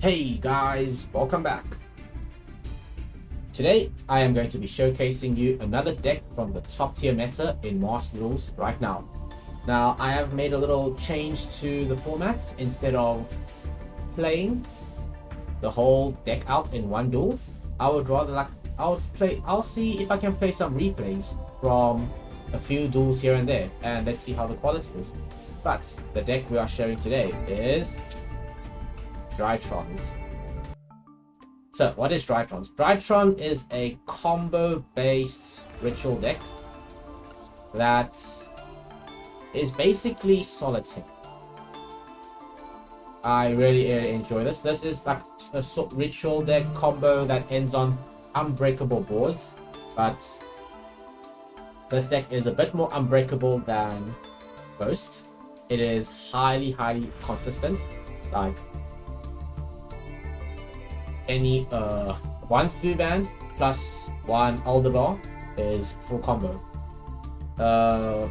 Hey guys, welcome back. Today I am going to be showcasing you another deck from the top tier meta in Master Duels right now. Now I have made a little change to the format. Instead of playing the whole deck out in one duel, I would rather I'll see if I can play some replays from a few duels here and there, and let's see how the quality is. But the deck we are showing today is Drytrons. So what is Drytrons? Drytron is a combo-based ritual deck that is basically solitaire. I really enjoy this. This is like a ritual deck combo that ends on unbreakable boards, but this deck is a bit more unbreakable than most. It is highly consistent. Like any one Thuban plus one Aldebar is full combo. So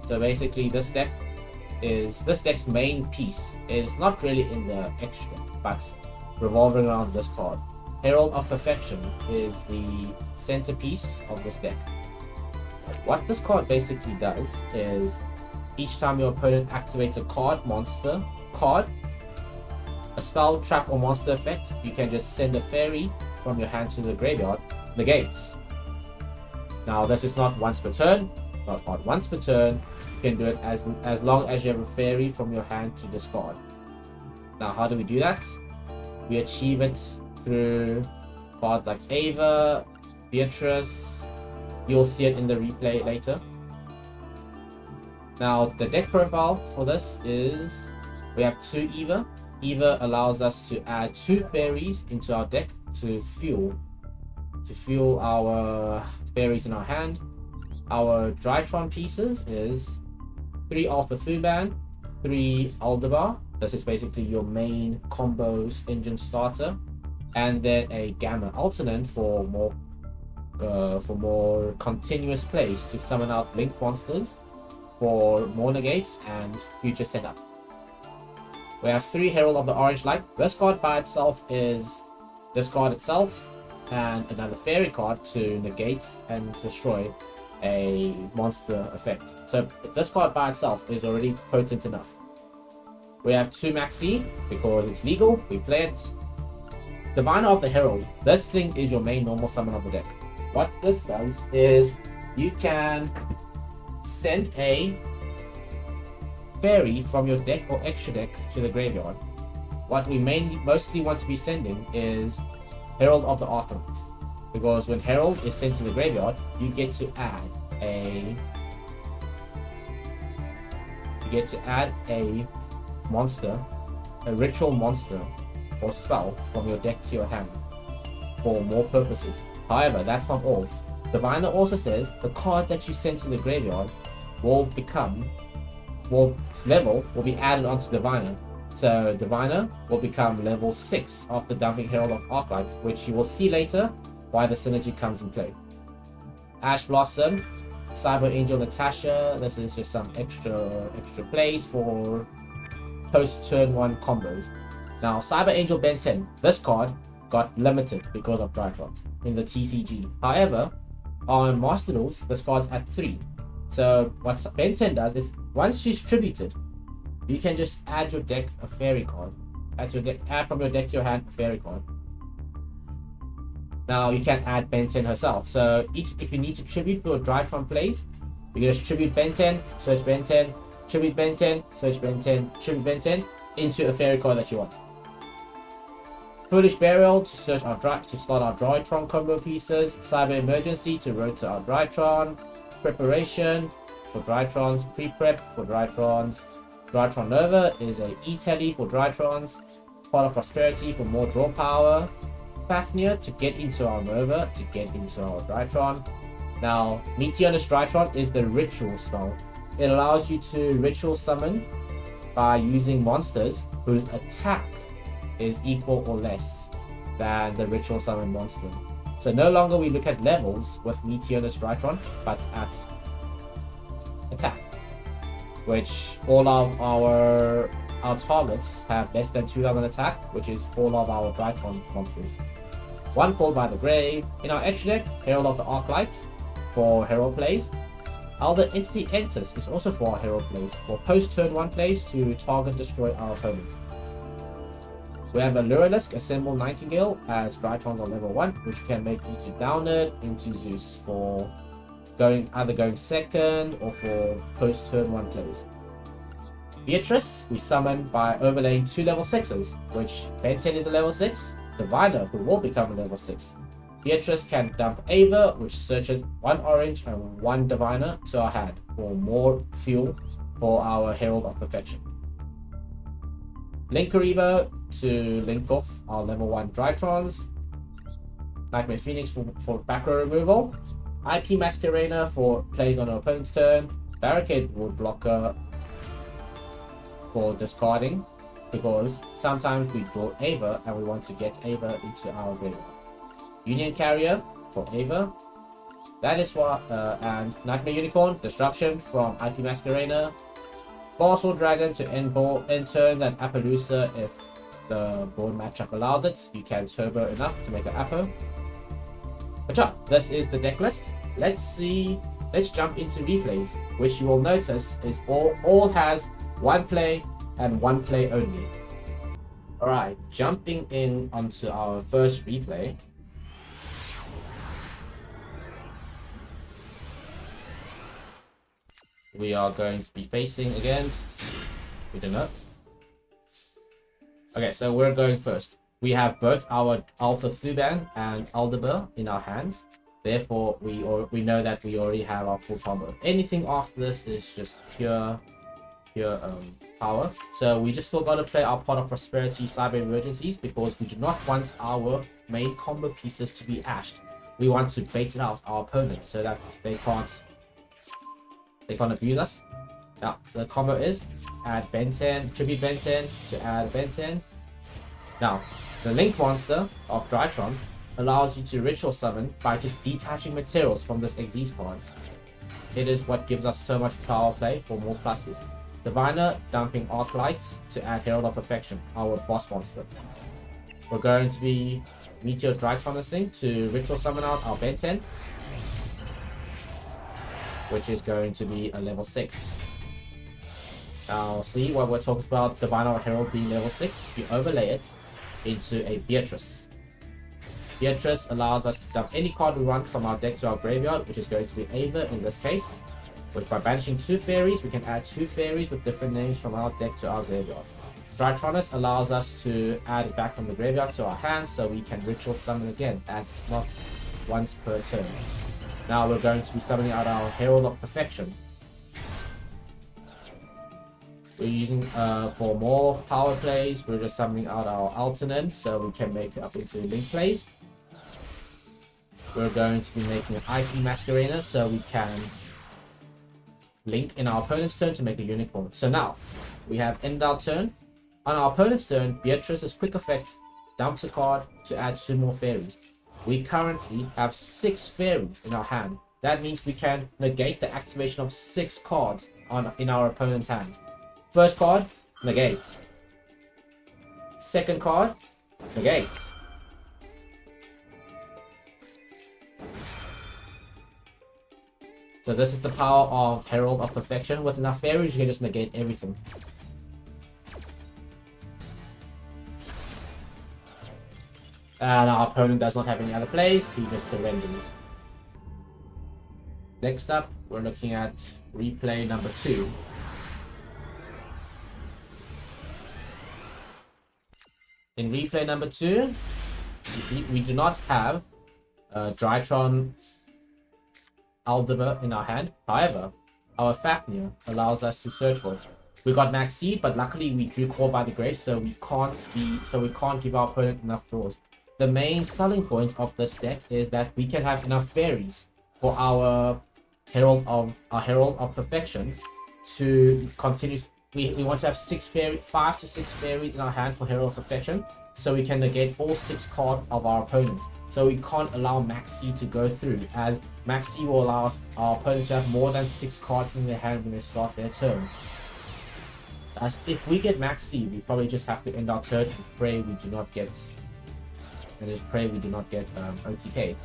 basically this deck's main piece is not really in the extra, but revolving around this card. Herald of Perfection is the centerpiece of this deck. What this card basically does is each time your opponent activates a monster card, a spell, trap, or monster effect, you can just send a fairy from your hand to the graveyard, negates. Now this is not once per turn, once per turn. You can do it as long as you have a fairy from your hand to discard. Now how do we do that? We achieve it through cards like Ava, Beatrice. You'll see it in the replay later. Now the deck profile for this is we have 2 Eva. Eva allows us to add 2 fairies into our deck to fuel our fairies in our hand. Our Drytron pieces is 3 Alpha Thuban, 3 Aldebar. This is basically your main combos engine starter, and then a Gamma alternate for more continuous plays to summon out link monsters for more negates and future setup. We have 3 Herald of the Orange Light. This card by itself is this card itself and another fairy card to negate and destroy a monster effect. So this card by itself is already potent enough. We have 2 Maxi because it's legal. We play it. Diviner of the Herald. This thing is your main normal summon of the deck. What this does is you can send a fairy from your deck or extra deck to the graveyard. What we mostly want to be sending is Herald of the Arcanite, because when Herald is sent to the graveyard, you get to add a monster, a ritual monster or spell from your deck to your hand for more purposes. However, that's not all. Diviner also says the card that you send to the graveyard level will be added onto Diviner. So Diviner will become level 6 after dumping Herald of Arclight, which you will see later why the synergy comes in play. Ash Blossom, Cyber Angel Natasha. This is just some extra plays for post turn 1 combos. Now Cyber Angel Ben 10. This card got limited because of Drytrons in the TCG. However, on Master Duels, this card's at 3. So what Ben 10 does is once she's tributed, you can just add your deck a fairy card. Add from your deck to your hand a fairy card. Now you can add Ben 10 herself. So if you need to tribute for your Drytron plays, you can just tribute Ben 10, search Ben 10, tribute Ben 10, search Ben 10, tribute Ben 10 into a fairy card that you want. Foolish Burial to start our Drytron combo pieces. Cyber Emergency to rotate our Drytron. Preparation for Drytrons, pre-prep for Drytrons. Drytron Nova is a E-Tele for Drytrons. Part of Prosperity for more draw power. Fafnir to get into our Nova, to get into our Drytron. Now, Meteorus Drytron is the ritual spell. It allows you to ritual summon by using monsters whose attack is equal or less than the ritual summon monster. So no longer we look at levels with Meteorus Drytron, but at attack, which all of our our targets have less than 2,000 attack, which is all of our Drytron monsters. One called by the grave. In our extra deck, Herald of the Arclight for Herald plays. Elder Entity Enters is also for our Herald plays, for post turn 1 plays to target destroy our opponent. We have a Luralisk Assemble Nightingale as Drytrons on level 1, which you can make into Downerd, into Zeus for either going second or for post turn 1 plays. Beatrice, we summon by overlaying 2 level 6s, which Ben 10 is a level 6, Diviner, who will become a level 6. Beatrice can dump Ava, which searches 1 orange and 1 Diviner to our hand for more fuel for our Herald of Perfection. Linkaribo to link off our level 1 Drytrons. Nightmare Phoenix for back row removal. IP Masquerader for plays on our opponent's turn. Barricade Wood Blocker for discarding, because sometimes we draw Ava and we want to get Ava into our graveyard. Union Carrier for Ava. That is what, and Nightmare Unicorn, Disruption from IP Masquerader. Bosswell Dragon to end turn and Appaloosa if the board matchup allows it. You can turbo enough to make an Appo. But yeah, this is the deck list. Let's jump into replays, which you will notice is all has 1 play and 1 play only. Alright, jumping in onto our first replay. We are going to be facing against, we don't know. Okay, so we're going first. We have both our Alpha Thuban and Aldebar in our hands. Therefore, we know that we already have our full combo. Anything after this is just pure power. So we just still got to play our Pot of Prosperity Cyber Emergencies, because we do not want our main combo pieces to be ashed. We want to bait it out our opponents so that they can't abuse us. Now, the combo is add Ben 10, tribute Ben 10 to add Ben 10. Now, the Link monster of Drytrons allows you to ritual summon by just detaching materials from this Xyz card. It is what gives us so much power play for more pluses. Diviner dumping Arclight to add Herald of Perfection, our boss monster. We're going to be Meteor Drytronising to ritual summon out our Ben 10, which is going to be a level 6. Now, see what we're talking about, Diviner Herald being level 6, you overlay it into a Beatrice. Beatrice allows us to dump any card we want from our deck to our graveyard, which is going to be Ava in this case, which by banishing 2 fairies, we can add 2 fairies with different names from our deck to our graveyard. Drytronus allows us to add it back from the graveyard to our hands, so we can ritual summon again, as it's not once per turn. Now we're going to be summoning out our Herald of Perfection. We're using, for more power plays, we're just summoning out our Alternate, so we can make it up into link plays. We're going to be making an IP Masquerader, so we can link in our opponent's turn to make a unicorn. So now, we have end our turn. On our opponent's turn, Beatrice's quick effect dumps a card to add 2 more fairies. We currently have 6 fairies in our hand. That means we can negate the activation of 6 cards in our opponent's hand. First card, negate. Second card, negate. So this is the power of Herald of Perfection. With enough fairies, you can just negate everything. And our opponent does not have any other plays, he just surrenders. Next up, we're looking at replay number 2. In replay number 2, we do not have Drytron Aldebar in our hand. However, our Fafnir allows us to search for it. We got Max Seed, but luckily we drew Call by the Grave, so we can't give our opponent enough draws. The main selling point of this deck is that we can have enough fairies for our Herald of Perfection to continue. We want to have 5 to 6 fairies in our hand for Herald of Perfection, so we can negate all 6 cards of our opponent. So we can't allow Maxi to go through, as Maxi will allow our opponent to have more than 6 cards in their hand when they start their turn. As if we get max C, we probably just have to end our turn and pray we do not get OTK.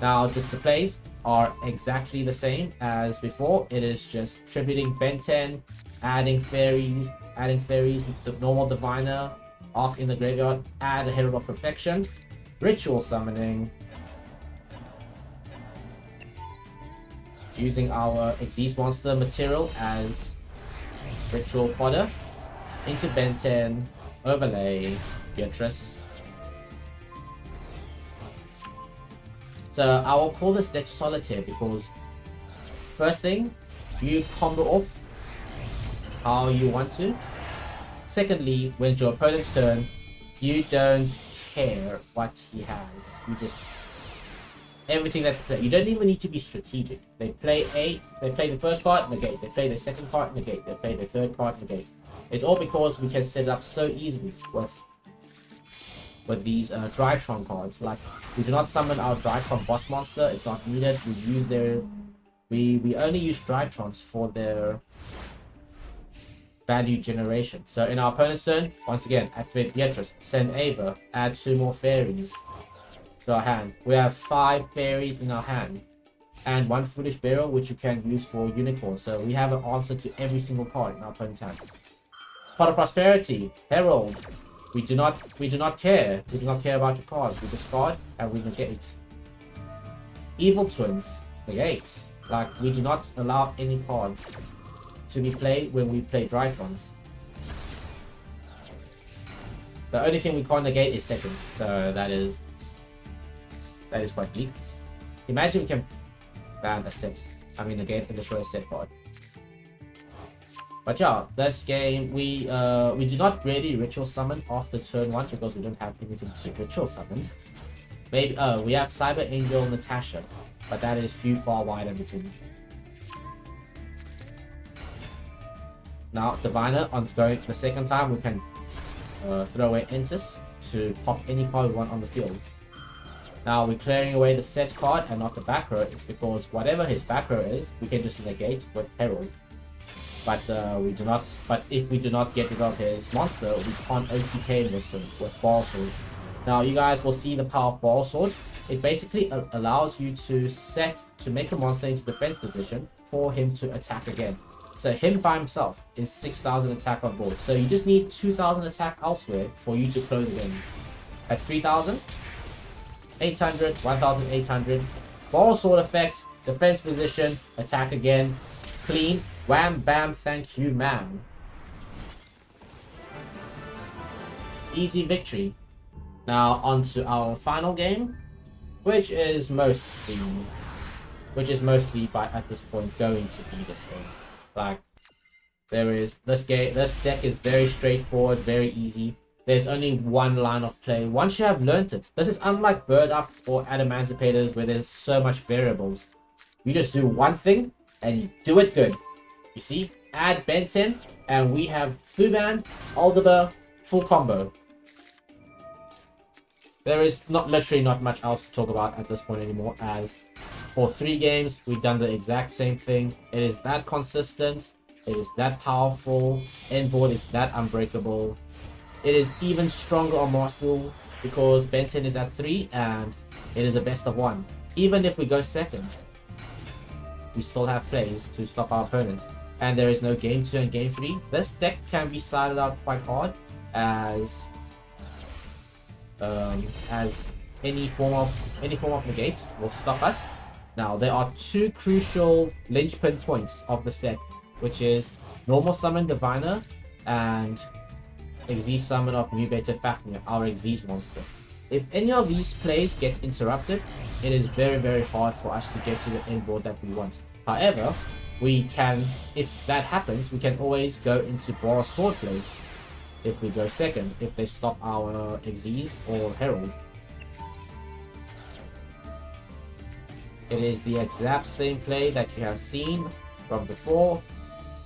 Now, just the plays are exactly the same as before. It is just tributing Ben 10, adding fairies, the normal diviner, arc in the graveyard, add a Herald of Perfection, ritual summoning, using our Xyz monster material as ritual fodder, into Ben 10, overlay, Beatrice. So I will call this deck Solitaire because first thing, you combo off how you want to. Secondly, when it's your opponent's turn, you don't care what he has. You just everything that they play. You don't even need to be strategic. They play the first card, negate. They play the second card, negate. They play the third card, negate. It's all because we can set it up so easily with these Drytron cards. Like, we do not summon our Drytron boss monster. It's not needed. We only use Drytrons for their value generation. So in our opponent's turn, once again, activate Beatrice, send Ava, add 2 more fairies to our hand. We have 5 fairies in our hand and 1 Foolish Burial, which you can use for Unicorn. So we have an answer to every single card in our opponent's hand. Pot of Prosperity, Herald. We do not care. We do not care about your cards. We discard and we negate. Evil Twins, negate. Like, we do not allow any cards to be played when we play Drytrons. The only thing we can't negate is second, so that is quite bleak. Imagine we can ban a set. I mean, negate and destroy a set card. But yeah, this game we do not really ritual summon after turn 1 because we don't have anything to ritual summon. Maybe we have Cyber Angel Natasha, but that is few far wide in between. Now Diviner, on going the second time, we can throw away Entis to pop any card we want on the field. Now we're clearing away the set card and not the back row. It's because whatever his back row is, we can just negate with Herald. But we do not. But if we do not get rid of his monster, we can't OTK with Ball Sword. Now you guys will see the power of Ball Sword. It basically allows you to make a monster into defense position for him to attack again. So him by himself is 6,000 attack on board. So you just need 2,000 attack elsewhere for you to close the game. That's 3,000, 800, 1,800. Ball Sword effect, defense position, attack again, clean. Wham bam, thank you, ma'am. Easy victory. Now on to our final game, which is mostly by at this point going to be the same. Like, this deck is very straightforward, very easy. There's only one line of play. Once you have learnt it, this is unlike Bird Up or Adamantipator's where there's so much variables. You just do one thing and you do it good. You see, add Ben 10, and we have Fuban, Aldebar, full combo. There is literally not much else to talk about at this point anymore, as for 3 games, we've done the exact same thing. It is that consistent, it is that powerful, end board is that unbreakable. It is even stronger on Masterful because Ben 10 is at 3, and it is a best of 1. Even if we go second, we still have plays to stop our opponent. And there is no game 2 and game 3. This deck can be sided out quite hard as any form of negates will stop us. Now there are 2 crucial linchpin points of this deck, which is normal summon Diviner and Xyz summon of Mutated Fafnir, our Xyz monster. If any of these plays get interrupted, it is very, very hard for us to get to the end board that we want. However, we can, if that happens, we can always go into Borrow Sword plays if we go second, if they stop our Xyz or Herald. It is the exact same play that you have seen from before.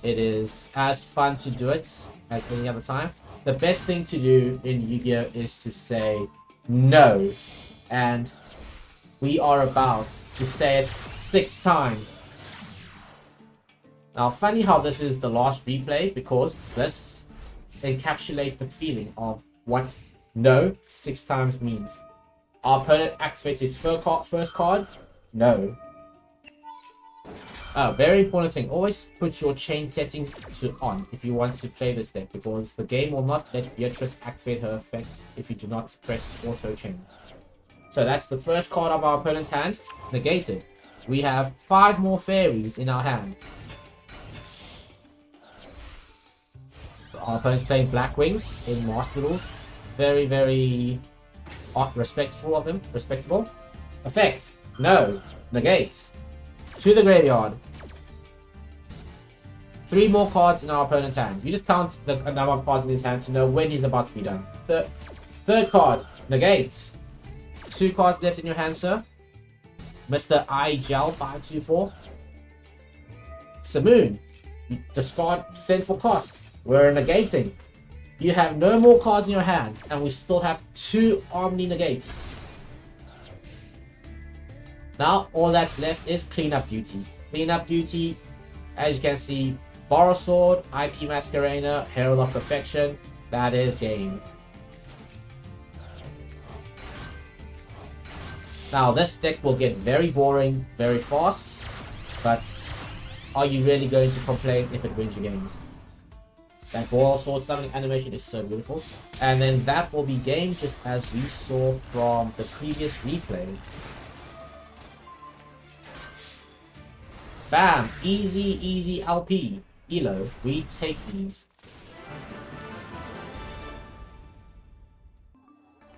It is as fun to do it as any other time. The best thing to do in Yu-Gi-Oh! Is to say no, and we are about to say it 6 times. Now, funny how this is the last replay, because this encapsulates the feeling of what no 6 times means. Our opponent activates his first card. No. Very important thing. Always put your chain settings to on if you want to play this deck, because the game will not let Beatrice activate her effect if you do not press auto chain. So that's the first card of our opponent's hand. Negated. We have 5 more fairies in our hand. Our opponent's playing Black Wings in Master Duels. Very, very respectful of him. Respectable. Effect. No. Negate. To the graveyard. 3 more cards in our opponent's hand. You just count the number of cards in his hand to know when he's about to be done. Third card. Negate. 2 cards left in your hand, sir. Mr. Yugioh 524. Simoon. You discard send for cost. We're negating. You have no more cards in your hand, and we still have 2 Omni Negates. Now, all that's left is cleanup duty. Cleanup duty, as you can see, Borrow Sword, IP Masquerader, Herald of Perfection. That is game. Now, this deck will get very boring very fast, but are you really going to complain if it wins your games? That Borrow Sword summoning animation is so beautiful. And then that will be game, just as we saw from the previous replay. Bam! Easy, easy LP. Elo, we take these.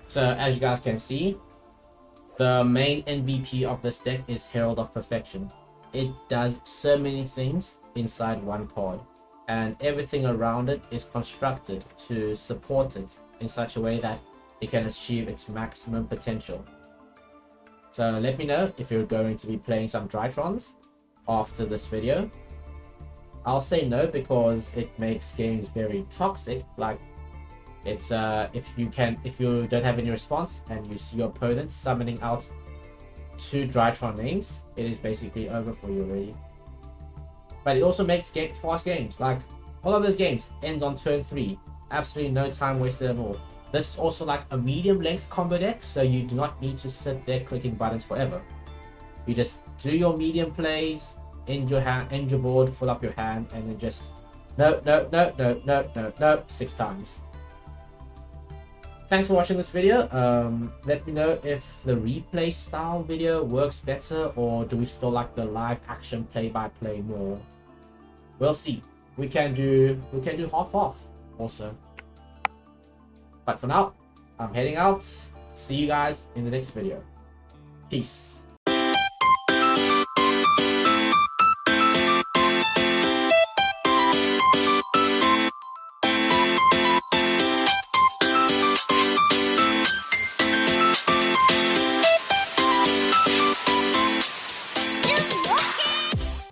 So, as you guys can see, the main MVP of this deck is Herald of Perfection. It does so many things inside one card, and everything around it is constructed to support it in such a way that it can achieve its maximum potential. So let me know if you're going to be playing some Drytrons after this video. I'll say no, because it makes games very toxic. Like, it's if you don't have any response and you see your opponent summoning out 2 Drytron names, it is basically over for you already. But it also makes fast games. Like, all of those games ends on turn 3. Absolutely no time wasted at all. This is also like a medium length combo deck, so you do not need to sit there clicking buttons forever. You just do your medium plays, end your board, fill up your hand, and then just no 6 times. Thanks for watching this video. Let me know if the replay style video works better, or do we still like the live action play-by-play more? We'll see. We can do half also. But for now, I'm heading out. See you guys in the next video. Peace.